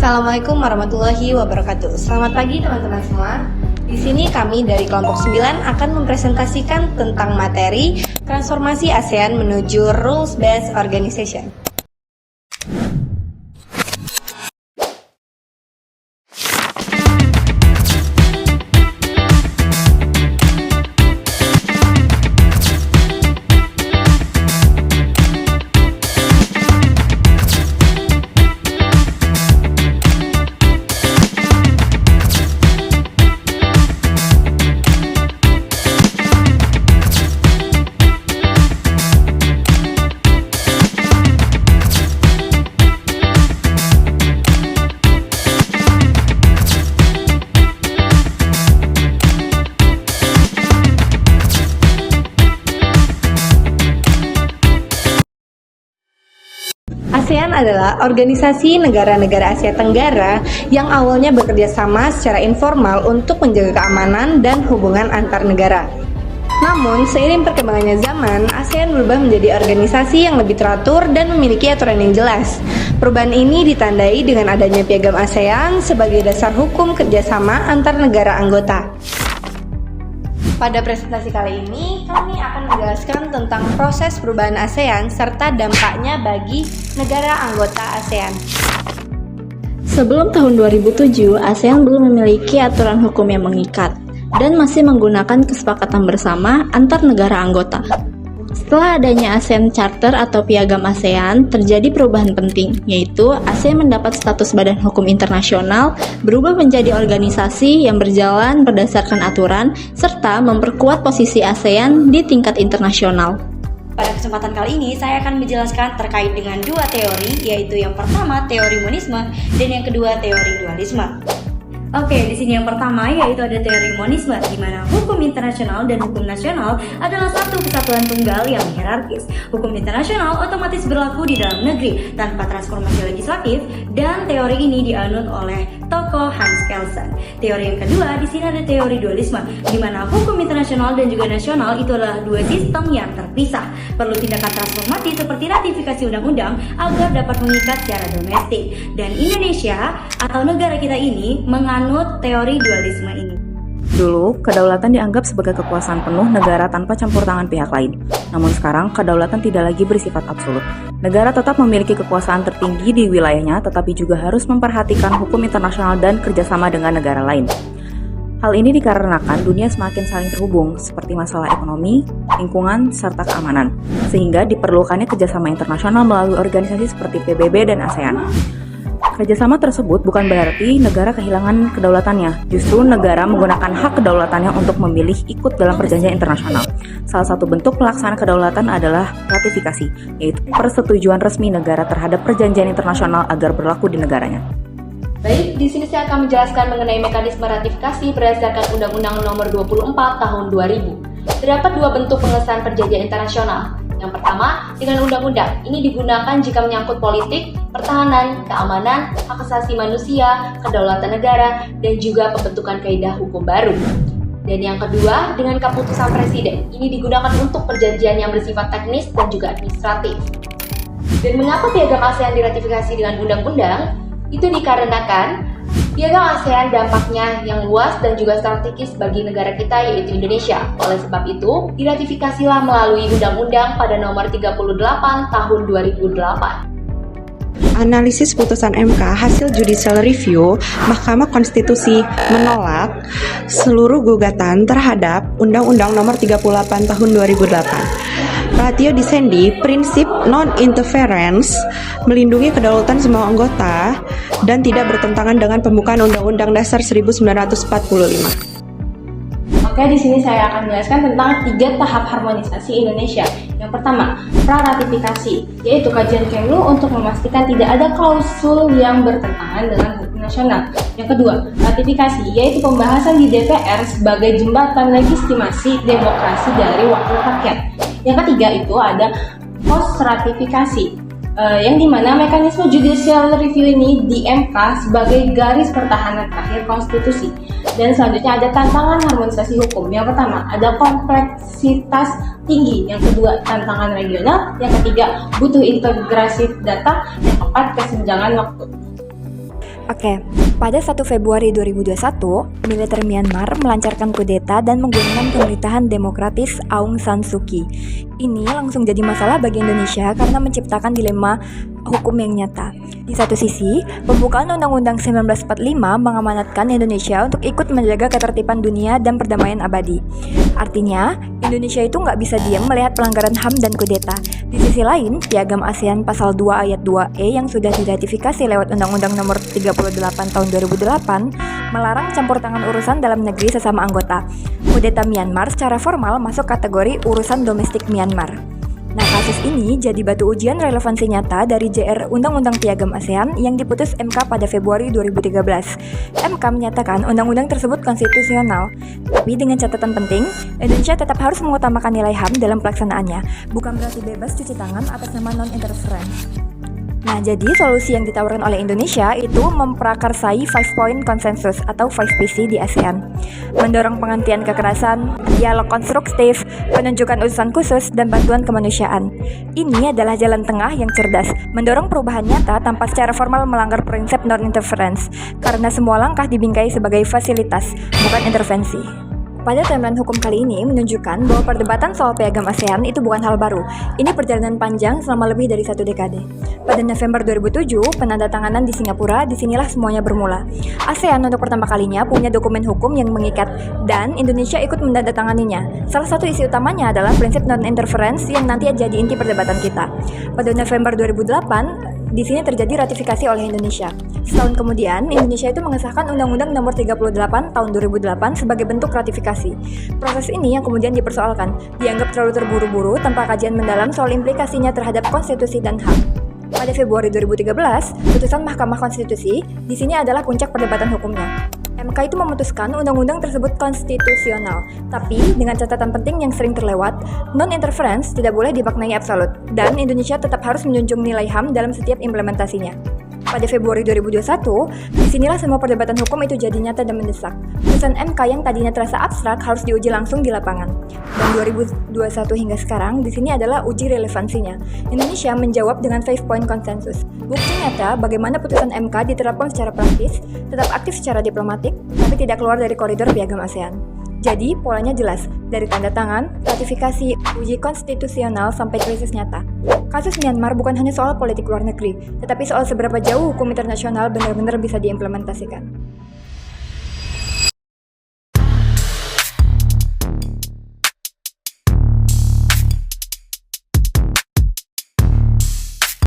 Assalamualaikum warahmatullahi wabarakatuh. Selamat pagi teman-teman semua. Di sini kami dari kelompok 9 akan mempresentasikan tentang materi transformasi ASEAN menuju Rules Based Organization. ASEAN adalah organisasi negara-negara Asia Tenggara yang awalnya bekerja sama secara informal untuk menjaga keamanan dan hubungan antar negara. Namun, seiring perkembangannya zaman, ASEAN berubah menjadi organisasi yang lebih teratur dan memiliki aturan yang jelas. Perubahan ini ditandai dengan adanya Piagam ASEAN sebagai dasar hukum kerjasama antar negara anggota. Pada presentasi kali ini, kami akan menjelaskan tentang proses perubahan ASEAN serta dampaknya bagi negara anggota ASEAN. Sebelum tahun 2007, ASEAN belum memiliki aturan hukum yang mengikat dan masih menggunakan kesepakatan bersama antar negara anggota. Setelah adanya ASEAN Charter atau Piagam ASEAN, terjadi perubahan penting, yaitu ASEAN mendapat status badan hukum internasional, berubah menjadi organisasi yang berjalan berdasarkan aturan, serta memperkuat posisi ASEAN di tingkat internasional. Pada kesempatan kali ini, saya akan menjelaskan terkait dengan dua teori, yaitu yang pertama teori monisme dan yang kedua teori dualisme. Oke, di sini yang pertama yaitu ada teori monisme, di mana hukum internasional dan hukum nasional adalah satu kesatuan tunggal yang hierarkis. Hukum internasional otomatis berlaku di dalam negeri tanpa transformasi legislatif, dan teori ini dianut oleh tokoh Hans Kelsen. Teori yang kedua di sini ada teori dualisme, di mana hukum internasional dan juga nasional itu adalah dua sistem yang terpisah. Perlu tindakan transformasi seperti ratifikasi undang-undang agar dapat mengikat secara domestik. Dan Indonesia atau negara kita ini menganut teori dualisme ini. Dulu, kedaulatan dianggap sebagai kekuasaan penuh negara tanpa campur tangan pihak lain. Namun sekarang, kedaulatan tidak lagi bersifat absolut. Negara tetap memiliki kekuasaan tertinggi di wilayahnya, tetapi juga harus memperhatikan hukum internasional dan kerjasama dengan negara lain. Hal ini dikarenakan dunia semakin saling terhubung, seperti masalah ekonomi, lingkungan, serta keamanan. Sehingga diperlukannya kerjasama internasional melalui organisasi seperti PBB dan ASEAN. Kerjasama tersebut bukan berarti negara kehilangan kedaulatannya. Justru negara menggunakan hak kedaulatannya untuk memilih ikut dalam perjanjian internasional. Salah satu bentuk pelaksanaan kedaulatan adalah ratifikasi, yaitu persetujuan resmi negara terhadap perjanjian internasional agar berlaku di negaranya. Baik, di sini saya akan menjelaskan mengenai mekanisme ratifikasi berdasarkan Undang-Undang Nomor 24 Tahun 2000. Terdapat dua bentuk pengesahan perjanjian internasional. Yang pertama, dengan undang-undang. Ini digunakan jika menyangkut politik, pertahanan, keamanan, hak asasi manusia, kedaulatan negara, dan juga pembentukan kaidah hukum baru. Dan yang kedua, dengan keputusan presiden. Ini digunakan untuk perjanjian yang bersifat teknis dan juga administratif. Dan mengapa Piagam ASEAN diratifikasi dengan undang-undang? Itu dikarenakan Piagam ASEAN dampaknya yang luas dan juga strategis bagi negara kita, yaitu Indonesia. Oleh sebab itu, diratifikasilah melalui Undang-Undang pada nomor 38 tahun 2008. Analisis putusan MK hasil judicial review, Mahkamah Konstitusi menolak seluruh gugatan terhadap Undang-Undang Nomor 38 Tahun 2008. Ratio Decidendi, prinsip non-interference, melindungi kedaulatan semua anggota dan tidak bertentangan dengan pembukaan Undang-Undang Dasar 1945. Oke, di sini saya akan menjelaskan tentang 3 tahap harmonisasi Indonesia. Yang pertama, pra-ratifikasi, yaitu kajian Kemlu untuk memastikan tidak ada klausul yang bertentangan dengan hukum nasional. Yang kedua, ratifikasi, yaitu pembahasan di DPR sebagai jembatan legitimasi demokrasi dari wakil rakyat. Yang ketiga itu ada post-ratifikasi, yang dimana mekanisme judicial review ini di MK sebagai garis pertahanan terakhir konstitusi. Dan selanjutnya ada tantangan harmonisasi hukum. Yang pertama ada kompleksitas tinggi, yang kedua tantangan regional, yang ketiga butuh integrasi data, yang keempat kesenjangan waktu. Oke, pada 1 Februari 2021, militer Myanmar melancarkan kudeta dan menggunakan pemerintahan demokratis Aung San Suu Kyi. Ini langsung jadi masalah bagi Indonesia karena menciptakan dilema hukum yang nyata. Di satu sisi, pembukaan Undang-Undang 1945 mengamanatkan Indonesia untuk ikut menjaga ketertiban dunia dan perdamaian abadi. Artinya, Indonesia itu nggak bisa diam melihat pelanggaran HAM dan kudeta. Di sisi lain, Piagam ASEAN Pasal 2 Ayat 2E yang sudah diratifikasi lewat Undang-Undang Nomor 38 Tahun 2008 melarang campur tangan urusan dalam negeri sesama anggota. Kudeta Myanmar secara formal masuk kategori urusan domestik Myanmar. Nah, kasus ini jadi batu ujian relevansi nyata dari JR Undang-Undang Piagam ASEAN yang diputus MK pada Februari 2013. MK menyatakan undang-undang tersebut konstitusional, tapi dengan catatan penting, Indonesia tetap harus mengutamakan nilai HAM dalam pelaksanaannya, bukan berarti bebas cuci tangan atas nama non-interference. Nah, jadi solusi yang ditawarkan oleh Indonesia itu memprakarsai 5-point consensus atau 5PC di ASEAN, mendorong penghentian kekerasan, dialog konstruktif, penunjukan utusan khusus, dan bantuan kemanusiaan. Ini adalah jalan tengah yang cerdas, mendorong perubahan nyata tanpa secara formal melanggar prinsip non-interference, karena semua langkah dibingkai sebagai fasilitas, bukan intervensi. Pada timeline hukum kali ini menunjukkan bahwa perdebatan soal piagam ASEAN itu bukan hal baru. Ini perjalanan panjang selama lebih dari 1 dekade. Pada November 2007, penandatanganan di Singapura, disinilah semuanya bermula. ASEAN untuk pertama kalinya punya dokumen hukum yang mengikat, dan Indonesia ikut menandatanganinya. Salah satu isi utamanya adalah prinsip non-interference yang nanti jadi inti perdebatan kita. Pada November 2008, di sini terjadi ratifikasi oleh Indonesia. Setahun kemudian, Indonesia itu mengesahkan Undang-Undang Nomor 38 Tahun 2008 sebagai bentuk ratifikasi. Proses ini yang kemudian dipersoalkan, dianggap terlalu terburu-buru tanpa kajian mendalam soal implikasinya terhadap konstitusi dan HAM. Pada Februari 2013, putusan Mahkamah Konstitusi di sini adalah puncak perdebatan hukumnya. MK itu memutuskan undang-undang tersebut konstitusional, tapi dengan catatan penting yang sering terlewat, non-interference tidak boleh dimaknai absolut, dan Indonesia tetap harus menjunjung nilai HAM dalam setiap implementasinya. Pada Februari 2021, disinilah semua perdebatan hukum itu jadi nyata dan mendesak. Putusan MK yang tadinya terasa abstrak harus diuji langsung di lapangan. Dan 2021 hingga sekarang, di sini adalah uji relevansinya. Indonesia menjawab dengan 5-point consensus. Bukti nyata bagaimana putusan MK diterapkan secara praktis, tetap aktif secara diplomatik, tapi tidak keluar dari koridor piagam ASEAN. Jadi, polanya jelas, dari tanda tangan, ratifikasi, uji konstitusional, sampai krisis nyata. Kasus Myanmar bukan hanya soal politik luar negeri, tetapi soal seberapa jauh hukum internasional benar-benar bisa diimplementasikan.